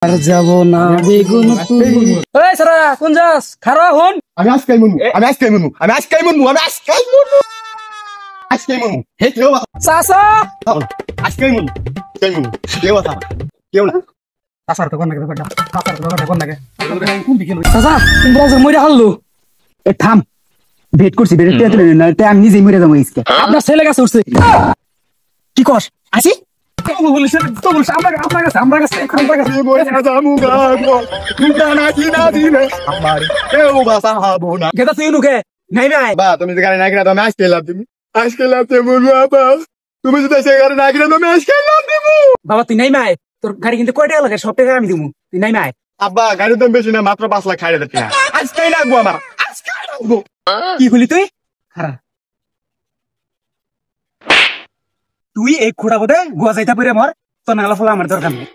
আর যাব না বেগুন এই সারা কোন যাস খারা হন আমি আজকে মুনু হে কেউ চাচা আজকে মুনু কেউ আছে কেউ না চাচার তো কোন নাকি ব্যাপারটা চাচার তো ব্যাপারটা কোন নাকি কোন দিকে লই চাচা তুমি ব্রাউজার মইরা হাললো এ থাম ভেট করছি ভেট তুলে না তে আমি নিজেই মরে যাবো ইসকে আপনার ছেলে কাছে উঠছে কি কস আসি তো বলিস আপনার কাছে আমার কাছে কেউ বাসা হবো না গেদা তুই নুকে নাই ভাই বা তুমি যেখানে না কিনা তুমি আজকে লাভ তুমি আজকে লাভ দেবো বাবা তুমি যদি সেখানে না কিনা তুমি আজকে লাভ দেবো বাবা তুই নাই মাই তোর গাড়ি কিন্তু কয় টাকা লাগে সব টাকা আমি দিমু তুই নাই মাই আব্বা গাড়ির দাম বেশি না মাত্র 5 লাখ খাইয়ে দিতে আজকেই লাগবো আমার আজকে লাগবো কি হলি তুই খারা তুই এই খোড়া বোধে গোয়া যাইতা পরে মর তোর নালা ফলা আমার দরকার নেই